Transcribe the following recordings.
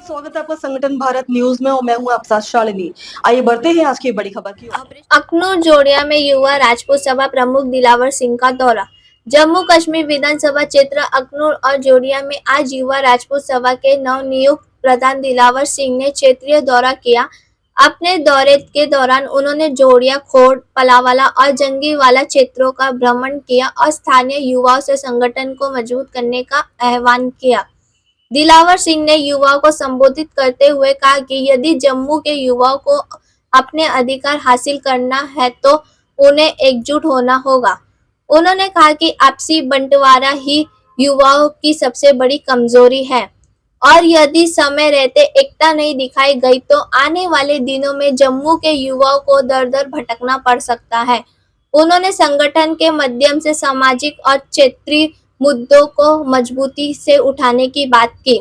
स्वागत है आपका संगठन भारत न्यूज में और मैं हूं आपके साथ शालिनी। आइए बढ़ते हैं आज की बड़ी खबर की ओर। अखनूर जोड़िया में युवा राजपूत सभा प्रमुख दिलावर सिंह का दौरा। जम्मू कश्मीर विधानसभा क्षेत्र अखनूर और जोड़िया में आज युवा राजपूत सभा के नवनियुक्त प्रधान दिलावर सिंह ने क्षेत्रीय दौरा किया। अपने दौरे के दौरान उन्होंने जोड़िया, खोड़, पलावाला और जंगीवाला क्षेत्रों का भ्रमण किया और स्थानीय युवाओं से संगठन को मजबूत करने का आह्वान किया। दिलावर सिंह ने युवाओं को संबोधित करते हुए कहा कि यदि जम्मू के युवाओं को अपने अधिकार हासिल करना है तो उन्हें एकजुट होना होगा। उन्होंने कहा कि आपसी बंटवारा ही युवाओं की सबसे बड़ी कमजोरी है और यदि समय रहते एकता नहीं दिखाई गई तो आने वाले दिनों में जम्मू के युवाओं को दर दर भटकना पड़ सकता है। उन्होंने संगठन के माध्यम से सामाजिक और क्षेत्रीय मुद्दों को मजबूती से उठाने की बात की।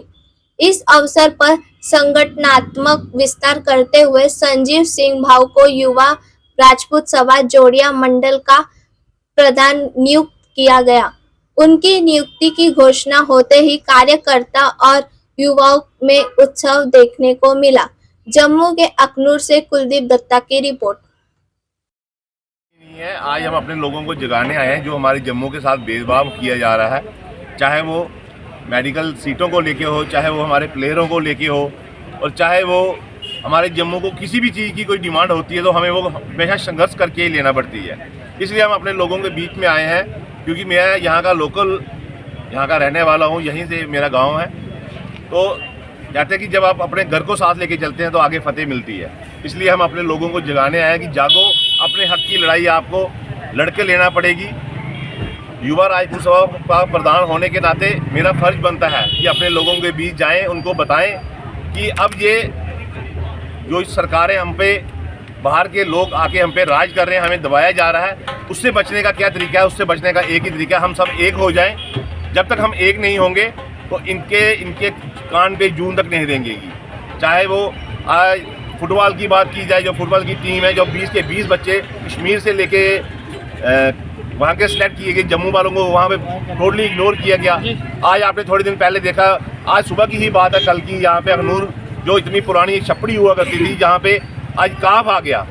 इस अवसर पर संगठनात्मक विस्तार करते हुए संजीव सिंह भाव को युवा राजपूत सभा जोड़िया मंडल का प्रधान नियुक्त किया गया। उनकी नियुक्ति की घोषणा होते ही कार्यकर्ता और युवाओं में उत्साह देखने को मिला। जम्मू के अखनूर से कुलदीप दत्ता की रिपोर्ट। आज हम अपने लोगों को जगाने आए हैं जो हमारे जम्मू के साथ भेदभाव किया जा रहा है, चाहे वो मेडिकल सीटों को लेके हो, चाहे वो हमारे प्लेयरों को लेके हो और चाहे वो हमारे जम्मू को किसी भी चीज़ की कोई डिमांड होती है तो हमें वो हमेशा संघर्ष करके ही लेना पड़ती है। इसलिए हम अपने लोगों के बीच में आए हैं क्योंकि मैं यहाँ का लोकल, यहाँ का रहने वाला हूँ, यहीं से मेरा गाँव है। तो कहते हैं कि जब आप अपने घर को साथ लेके चलते हैं तो आगे फतेह मिलती है। इसलिए हम अपने लोगों को जगाने आए हैं कि जागो, अपने हक की लड़ाई आपको लड़के लेना पड़ेगी। युवा राजपूत सभा का प्रधान होने के नाते मेरा फर्ज बनता है कि अपने लोगों के बीच जाएं, उनको बताएं कि अब ये जो सरकारें हम पे, बाहर के लोग आके हम पे राज कर रहे हैं, हमें दबाया जा रहा है, उससे बचने का क्या तरीका है। उससे बचने का एक ही तरीका है, हम सब एक हो जाएं। जब तक हम एक नहीं होंगे तो इनके कान पे जून तक नहीं देंगेगी। चाहे वो आज फुटबॉल की बात की जाए, जो फुटबॉल की टीम है, जो 20 के 20 बच्चे कश्मीर से लेके वहाँ के सेलेक्ट किए गए, जम्मू वालों को वहाँ पे टोटली इग्नोर किया गया। आज आपने थोड़े दिन पहले देखा, आज सुबह की ही बात है, कल की, यहाँ पे अखनूर जो इतनी पुरानी एक छपड़ी हुआ करती थी, जहाँ पे आज काफ आ गया।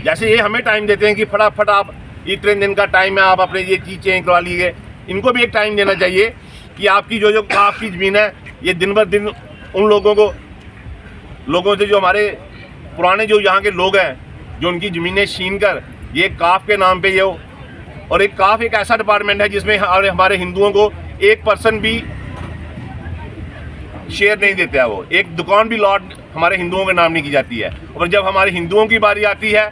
जैसे ये हमें टाइम देते हैं कि फटाफट आप ये 3 दिन का टाइम है, आप अपने ये चीज़ चेंज करवा लीजिए, इनको भी एक टाइम देना चाहिए कि आपकी जो काफ की ज़मीन है, ये दिन ब दिन उन लोगों से जो हमारे पुराने जो यहाँ के लोग हैं, जो उनकी ज़मीनें छीन कर ये काफ के नाम पे ये, और एक काफ एक ऐसा डिपार्टमेंट है जिसमें हमारे हिंदुओं को 1% भी शेयर नहीं देते हैं। वो एक दुकान भी लॉट हमारे हिंदुओं के नाम नहीं की जाती है। और जब हमारे हिंदुओं की बारी आती है,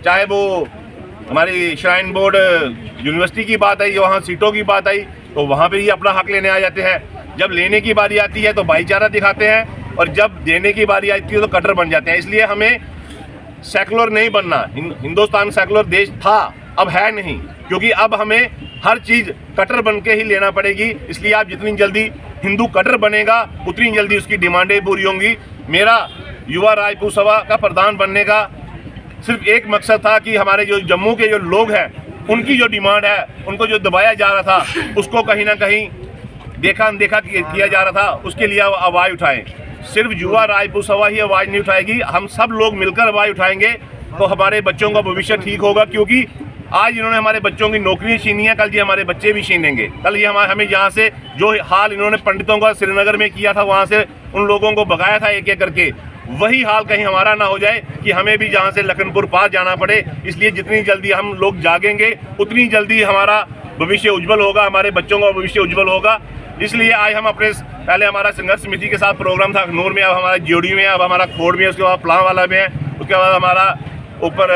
चाहे वो हमारी श्राइन बोर्ड यूनिवर्सिटी की बात आई, वहाँ सीटों की बात आई, तो वहाँ पे ही अपना हक लेने आ जाते हैं। जब लेने की बारी आती है तो भाईचारा दिखाते हैं और जब देने की बारी आती है तो कट्टर बन जाते हैं। इसलिए हमें सेकुलर नहीं बनना। हिंदुस्तान सेकुलर देश था, अब है नहीं, क्योंकि अब हमें हर चीज़ कट्टर बन के ही लेना पड़ेगी। इसलिए आप जितनी जल्दी हिंदू कट्टर बनेगा उतनी जल्दी उसकी डिमांडें पूरी होंगी। मेरा युवा राजपूत सभा का प्रधान बनने का सिर्फ एक मकसद था कि हमारे जो जम्मू के जो लोग हैं, उनकी जो डिमांड है, उनको जो दबाया जा रहा था, उसको कहीं ना कहीं देखा अनदेखा किया जा रहा था, उसके लिए आवाज़ उठाएं। सिर्फ युवा राजपूत सभा ही आवाज़ नहीं उठाएगी, हम सब लोग मिलकर आवाज़ उठाएंगे तो हमारे बच्चों का भविष्य ठीक होगा। क्योंकि आज इन्होंने हमारे बच्चों की नौकरी छीनी है, कल ये हमारे बच्चे भी छीनेंगे। कल ये हमें यहाँ से जो हाल इन्होंने पंडितों का श्रीनगर में किया था, वहाँ से उन लोगों को भगाया था एक एक करके, वही हाल कहीं हमारा ना हो जाए कि हमें भी जहाँ से लखनपुर पास जाना पड़े। इसलिए जितनी जल्दी हम लोग जागेंगे उतनी जल्दी हमारा भविष्य उज्जवल होगा, हमारे बच्चों का भविष्य उज्जवल होगा। इसलिए आज हम अपने पहले हमारा संघर्ष समिति के साथ प्रोग्राम था अखनूर में, अब हमारा जोड़ी में, अब हमारा खोड़ में, उसके बाद पलावाला में है, उसके बाद हमारा ऊपर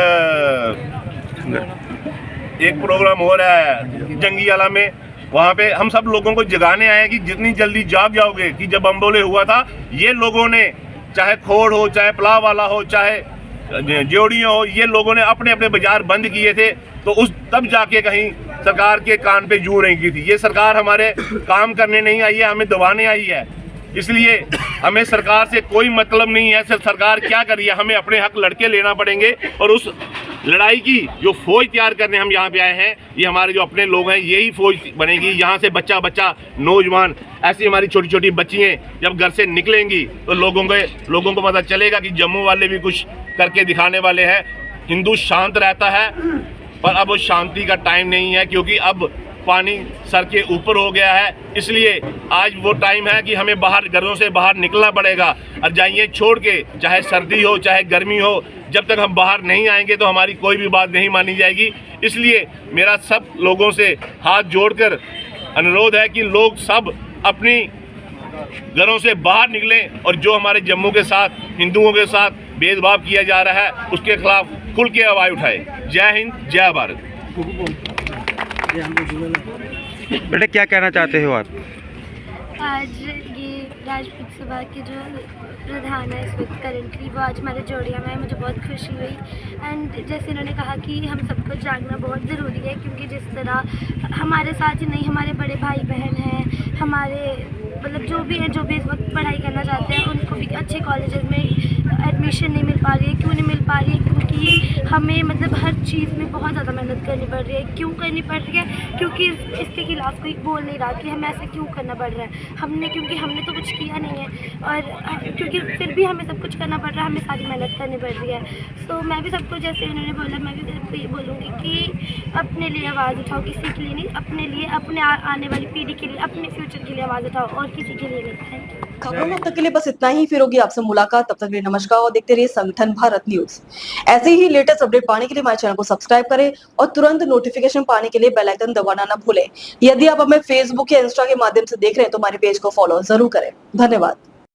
एक प्रोग्राम हो रहा है जंगीवाला में। वहाँ पे हम सब लोगों को जगाने आए कि जितनी जल्दी जाग जाओगे कि जब अम्बोले हुआ था, ये लोगों ने, चाहे खोड़ हो, चाहे पलावाला हो, चाहे जोड़ियाँ हो, ये लोगों ने अपने अपने बाजार बंद किए थे, तो उस तब जाके कहीं सरकार के कान पे जू नहीं की थी। ये सरकार हमारे काम करने नहीं आई है, हमें दबाने आई है। इसलिए हमें सरकार से कोई मतलब नहीं है, सिर्फ सरकार क्या कर रही है, हमें अपने हक लड़के लेना पड़ेंगे और उस लड़ाई की जो फौज तैयार करने हम यहाँ पे आए हैं, ये हमारे जो अपने लोग हैं, यही फौज बनेगी। यहाँ से बच्चा बच्चा, नौजवान, ऐसी हमारी छोटी छोटी बच्चियाँ जब घर से निकलेंगी तो लोगों को पता चलेगा कि जम्मू वाले भी कुछ करके दिखाने वाले हैं। हिंदू शांत रहता है, पर अब शांति का टाइम नहीं है, क्योंकि अब पानी सर के ऊपर हो गया है। इसलिए आज वो टाइम है कि हमें बाहर, घरों से बाहर निकलना पड़ेगा। और जाइए छोड़ के, चाहे सर्दी हो चाहे गर्मी हो, जब तक हम बाहर नहीं आएंगे तो हमारी कोई भी बात नहीं मानी जाएगी। इसलिए मेरा सब लोगों से हाथ जोड़कर अनुरोध है कि लोग सब अपनी घरों से बाहर निकलें और जो हमारे जम्मू के साथ, हिंदुओं के साथ भेदभाव किया जा रहा है, उसके खिलाफ खुल के आवाज़ उठाए। जय हिंद, जय भारत। बेटा क्या कहना चाहते हो आप? आज ये राजपूत सभा के जो प्रधान है इस वक्त करेंटली, वो आज हमारे जोड़िया में, मुझे बहुत खुशी हुई। एंड जैसे इन्होंने कहा कि हम सबको जागना बहुत ज़रूरी है, क्योंकि जिस तरह हमारे साथ ही नहीं, हमारे बड़े भाई बहन हैं, हमारे मतलब जो भी हैं, जो भी इस वक्त पढ़ाई करना चाहते हैं, उनको भी अच्छे कॉलेजेस में एडमिशन नहीं मिल पा रही है। क्यों नहीं मिल पा रही है? क्योंकि हमें मतलब हर चीज़ में बहुत ज़्यादा मेहनत करनी पड़ रही है। क्यों करनी पड़ रही है? क्योंकि इसके खिलाफ कोई बोल नहीं रहा कि हमें ऐसा क्यों करना पड़ रहा है। क्योंकि हमने तो कुछ किया नहीं है, और क्योंकि फिर भी हमें सब कुछ करना पड़ रहा है, हमें सारी मेहनत करनी पड़ रही है। तो मैं भी सबको, जैसे इन्होंने बोला, मैं भी सबको ये बोलूँगी कि अपने लिए आवाज़ उठाओ, किसी के लिए नहीं, अपने लिए, अपने आने वाली पीढ़ी के लिए, अपने फ्यूचर के लिए आवाज़ उठाओ, और किसी के लिए नहीं। Thank you. खबरों में अब तक के लिए बस इतना ही। फिर होगी आपसे मुलाकात, तब तक के लिए नमस्कार और देखते रहिए संगठन भारत न्यूज। ऐसे ही लेटेस्ट अपडेट पाने के लिए हमारे चैनल को सब्सक्राइब करें और तुरंत नोटिफिकेशन पाने के लिए बेल आइकन दबाना न भूलें। यदि आप हमें फेसबुक या इंस्टा के माध्यम से देख रहे हैं तो हमारे पेज को फॉलो जरूर करें। धन्यवाद।